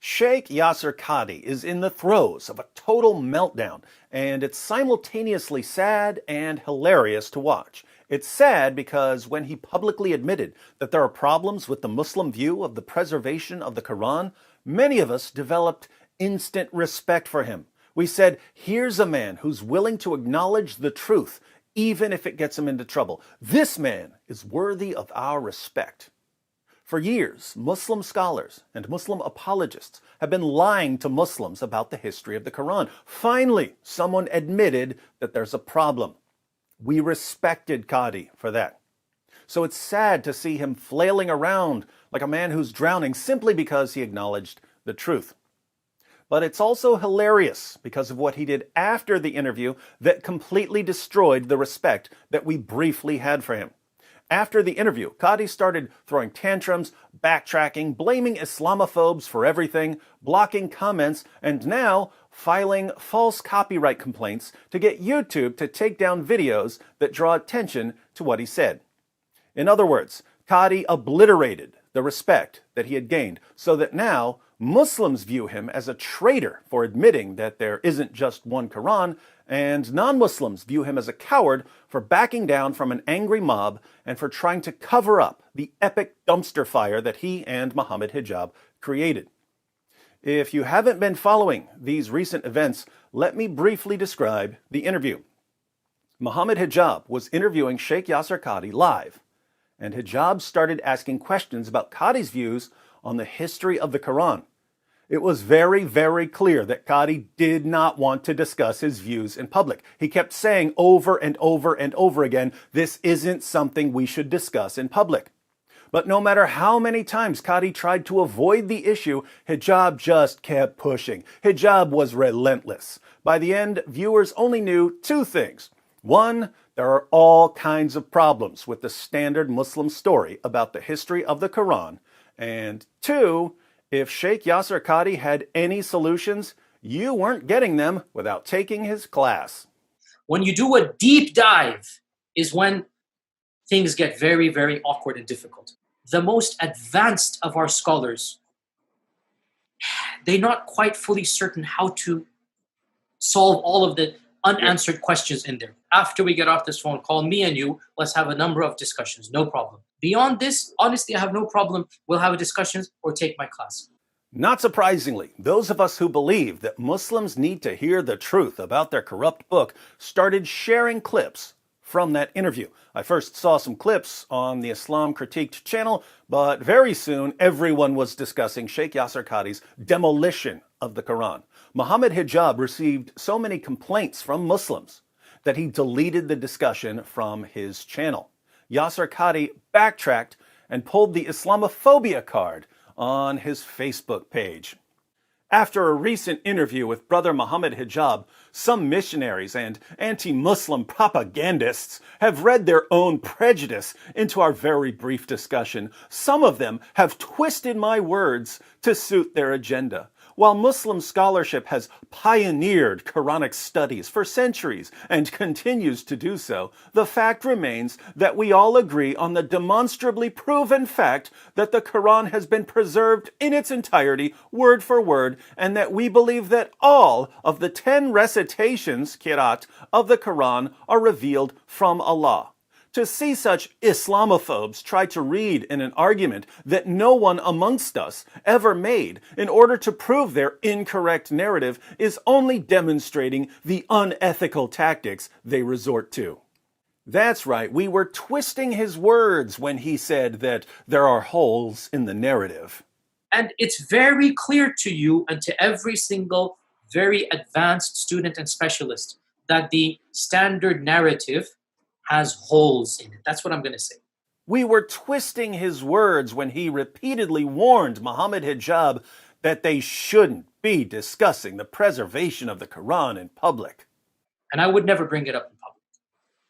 Sheikh Yasir Qadhi is in the throes of a total meltdown, and it's simultaneously sad and hilarious to watch. It's sad because when he publicly admitted that there are problems with the Muslim view of the preservation of the Quran, many of us developed instant respect for him. We said, here's a man who's willing to acknowledge the truth, even if it gets him into trouble. This man is worthy of our respect. For years, Muslim scholars and Muslim apologists have been lying to Muslims about the history of the Quran. Finally, someone admitted that there's a problem. We respected Qadhi for that. So it's sad to see him flailing around like a man who's drowning simply because he acknowledged the truth. But it's also hilarious because of what he did after the interview that completely destroyed the respect that we briefly had for him. After the interview, Qadhi started throwing tantrums, backtracking, blaming Islamophobes for everything, blocking comments, and now filing false copyright complaints to get YouTube to take down videos that draw attention to what he said. In other words, Qadhi obliterated the respect that he had gained so that now Muslims view him as a traitor for admitting that there isn't just one Quran, and non-Muslims view him as a coward for backing down from an angry mob and for trying to cover up the epic dumpster fire that he and Muhammad Hijab created. If you haven't been following these recent events, let me briefly describe the interview. Muhammad Hijab was interviewing Sheikh Yasir Qadhi live, and Hijab started asking questions about Qadhi's views on the history of the Quran. It was very, very clear that Qadhi did not want to discuss his views in public. He kept saying over and over and over again, this isn't something we should discuss in public. But no matter how many times Qadhi tried to avoid the issue, Hijab just kept pushing. Hijab was relentless. By the end, viewers only knew two things. One, there are all kinds of problems with the standard Muslim story about the history of the Quran. And two, if Sheikh Yasir Qadhi had any solutions, you weren't getting them without taking his class. When you do a deep dive is when things get very, very awkward and difficult. The most advanced of our scholars, they're not quite fully certain how to solve all of the unanswered questions in there. After we get off this phone call, me and you, let's have a number of discussions, no problem. Beyond this, honestly, I have no problem. We'll have a discussion or take my class. Not surprisingly, those of us who believe that Muslims need to hear the truth about their corrupt book started sharing clips from that interview. I first saw some clips on the Islam Critiqued channel, but very soon everyone was discussing Sheikh Yasir Qadhi's demolition of the Quran. Muhammad Hijab received so many complaints from Muslims that he deleted the discussion from his channel. Yasir Qadhi backtracked and pulled the Islamophobia card on his Facebook page. After a recent interview with Brother Muhammad Hijab, some missionaries and anti-Muslim propagandists have read their own prejudice into our very brief discussion. Some of them have twisted my words to suit their agenda. While Muslim scholarship has pioneered Quranic studies for centuries and continues to do so, the fact remains that we all agree on the demonstrably proven fact that the Quran has been preserved in its entirety, word for word, and that we believe that all of the 10 recitations, Qiraat, of the Quran are revealed from Allah. To see such Islamophobes try to read in an argument that no one amongst us ever made in order to prove their incorrect narrative is only demonstrating the unethical tactics they resort to. That's right, we were twisting his words when he said that there are holes in the narrative. And it's very clear to you and to every single very advanced student and specialist that the standard narrative has holes in it. That's what I'm going to say. We were twisting his words when he repeatedly warned Muhammad Hijab that they shouldn't be discussing the preservation of the Quran in public. And I would never bring it up in public.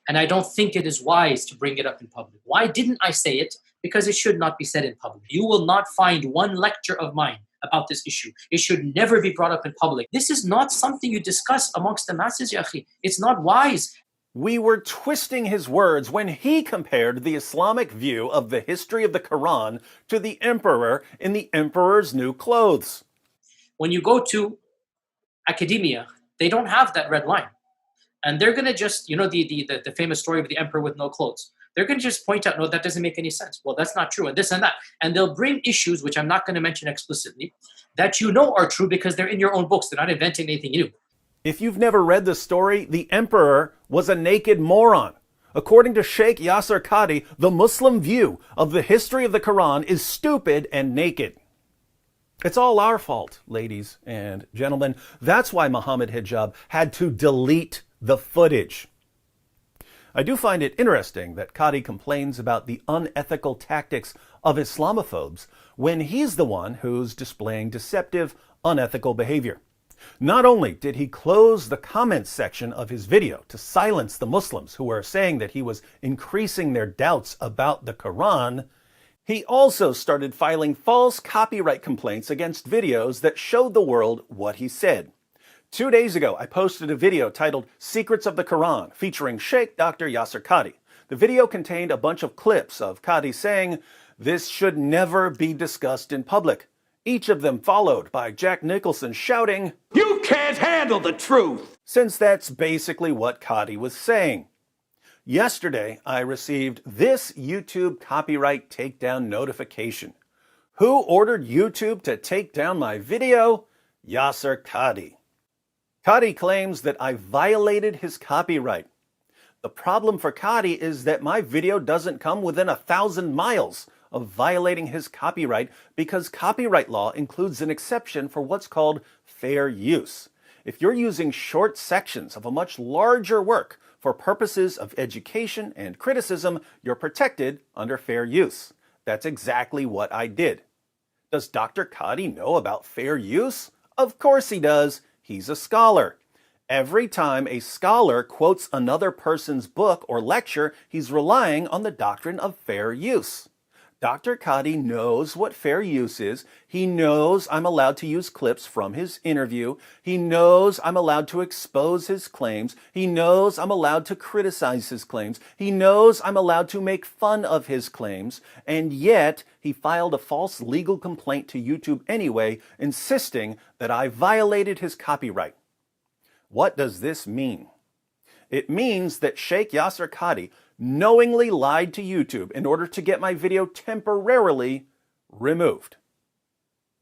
And I don't think it is wise to bring it up in public. Why didn't I say it? Because it should not be said in public. You will not find one lecture of mine about this issue. It should never be brought up in public. This is not something you discuss amongst the masses, ya akhi. It's not wise. We were twisting his words when he compared the Islamic view of the history of the Quran to the emperor in the emperor's new clothes. when you go to academia, they don't have that red line. And they're going to just, the famous story of the emperor with no clothes. They're going to just point out, no, that doesn't make any sense. Well, that's not true, and this and that. And they'll bring issues, which I'm not going to mention explicitly, that you know are true because they're in your own books. They're not inventing anything new. If you've never read the story, the emperor was a naked moron. According to Sheikh Yasir Qadhi, the Muslim view of the history of the Quran is stupid and naked. It's all our fault, ladies and gentlemen. That's why Muhammad Hijab had to delete the footage. I do find it interesting that Qadhi complains about the unethical tactics of Islamophobes when he's the one who's displaying deceptive, unethical behavior. Not only did he close the comments section of his video to silence the Muslims who were saying that he was increasing their doubts about the Quran, he also started filing false copyright complaints against videos that showed the world what he said. 2 days ago, I posted a video titled Secrets of the Quran featuring Sheikh Dr. Yasir Qadhi. The video contained a bunch of clips of Qadhi saying, "This should never be discussed in public." Each of them followed by Jack Nicholson shouting, "You can't handle the truth!" Since that's basically what Qadhi was saying. Yesterday, I received this YouTube copyright takedown notification. Who ordered YouTube to take down my video? Yasir Qadhi. Qadhi claims that I violated his copyright. The problem for Qadhi is that my video doesn't come within 1,000 miles of violating his copyright because copyright law includes an exception for what's called fair use. If you're using short sections of a much larger work for purposes of education and criticism, you're protected under fair use. That's exactly what I did. Does Dr. Qadhi know about fair use? Of course he does. He's a scholar. Every time a scholar quotes another person's book or lecture, he's relying on the doctrine of fair use. Dr. Qadhi knows what fair use is. He knows I'm allowed to use clips from his interview. He knows I'm allowed to expose his claims. He knows I'm allowed to criticize his claims. He knows I'm allowed to make fun of his claims. And yet, he filed a false legal complaint to YouTube anyway, insisting that I violated his copyright. What does this mean? It means that Sheikh Yasir Qadhi knowingly lied to YouTube in order to get my video temporarily removed.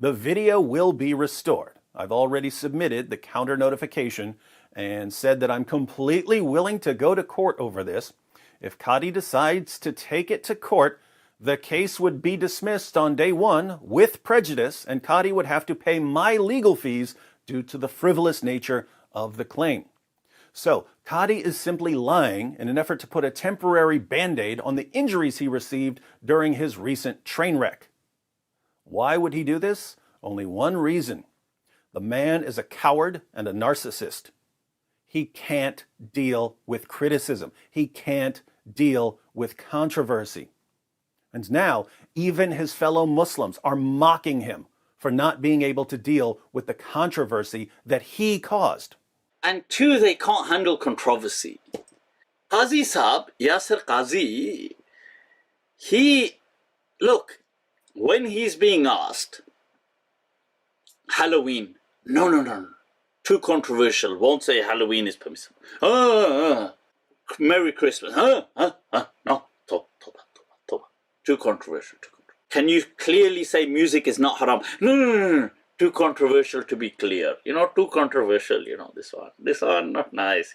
The video will be restored. I've already submitted the counter notification and said that I'm completely willing to go to court over this. If Qadhi decides to take it to court, the case would be dismissed on day one with prejudice, and Qadhi would have to pay my legal fees due to the frivolous nature of the claim. So, Qadhi is simply lying in an effort to put a temporary band-aid on the injuries he received during his recent train wreck. Why would he do this? Only one reason. The man is a coward and a narcissist. He can't deal with criticism. He can't deal with controversy. And now, even his fellow Muslims are mocking him for not being able to deal with the controversy that he caused. And two, they can't handle controversy. Qadhi Sahab, Yasir Qadhi, look, when he's being asked, Halloween, no, too controversial, won't say Halloween is permissible. Merry Christmas, no, toba, too controversial. Can you clearly say music is not haram? No. Too controversial to be clear. Too controversial, this one, not nice,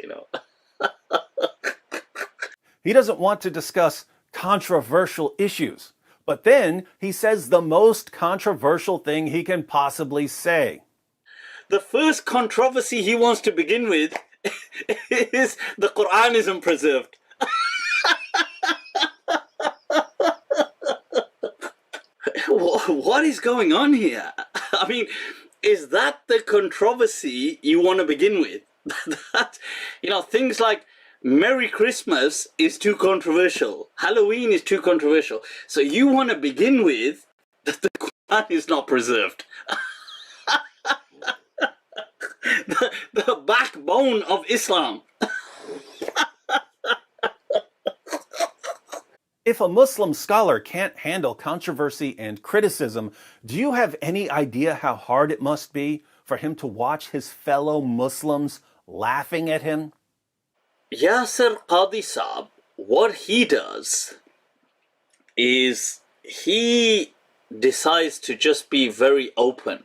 He doesn't want to discuss controversial issues, but then he says the most controversial thing he can possibly say. The first controversy he wants to begin with is the Quran isn't preserved. What is going on here? I mean, is that the controversy you want to begin with? Things like Merry Christmas is too controversial. Halloween is too controversial. So you want to begin with that the Quran is not preserved. the backbone of Islam. If a Muslim scholar can't handle controversy and criticism, do you have any idea how hard it must be for him to watch his fellow Muslims laughing at him? Yasir Qadhi Saab, what he does is he decides to just be very open.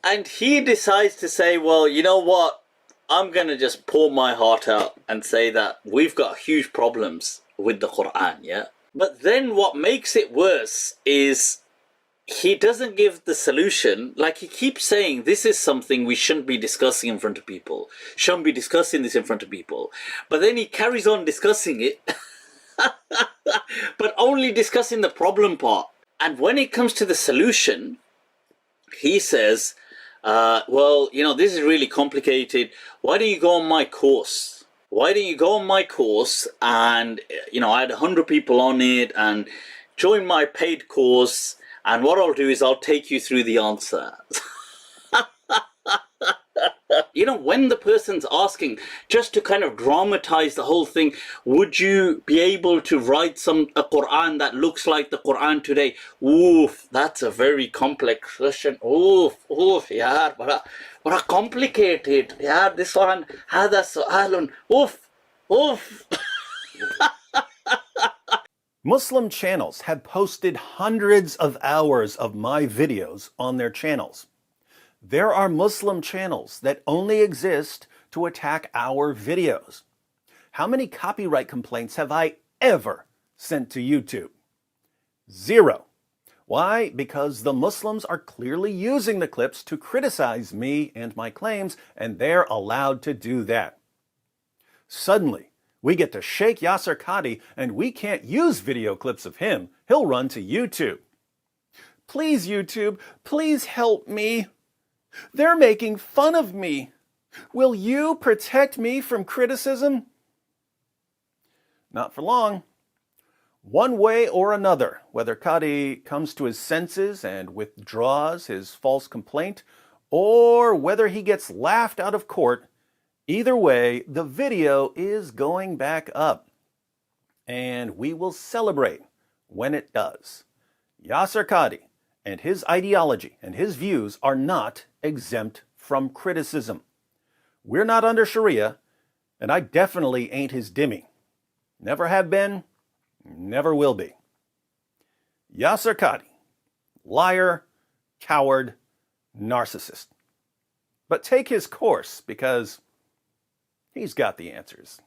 And he decides to say, well, you know what? I'm going to just pour my heart out and say that we've got huge problems with the Quran, yeah? But then what makes it worse is he doesn't give the solution. Like, he keeps saying this is something we shouldn't be discussing in front of people. Shouldn't be discussing this in front of people. But then he carries on discussing it, but only discussing the problem part. And when it comes to the solution, he says, well, you know, this is really complicated. Why don't you go on my course? Why don't you go on my course and, you know, I had 100 people on it, and join my paid course, and what I'll do is I'll take you through the answer. You know, when the person's asking, just to kind of dramatize the whole thing, would you be able to write a Quran that looks like the Quran today? Oof, that's a very complex question. Oof, yeah, what a complicated. Yeah, this one, hada su'alun. Oof. Muslim channels have posted hundreds of hours of my videos on their channels. There are Muslim channels that only exist to attack our videos. How many copyright complaints have I ever sent to YouTube? 0. Why? Because the Muslims are clearly using the clips to criticize me and my claims, and they're allowed to do that. Suddenly, we get to Sheikh Yasir Qadhi, and we can't use video clips of him. He'll run to YouTube. Please, YouTube, please help me. They're making fun of me. Will you protect me from criticism? Not for long. One way or another, whether Qadhi comes to his senses and withdraws his false complaint, or whether he gets laughed out of court, either way, the video is going back up. And we will celebrate when it does. Yasir Qadhi and his ideology and his views are not exempt from criticism. We're not under Sharia, and I definitely ain't his dhimmi. Never have been, never will be. Yasir Qadhi, liar, coward, narcissist. But take his course because he's got the answers.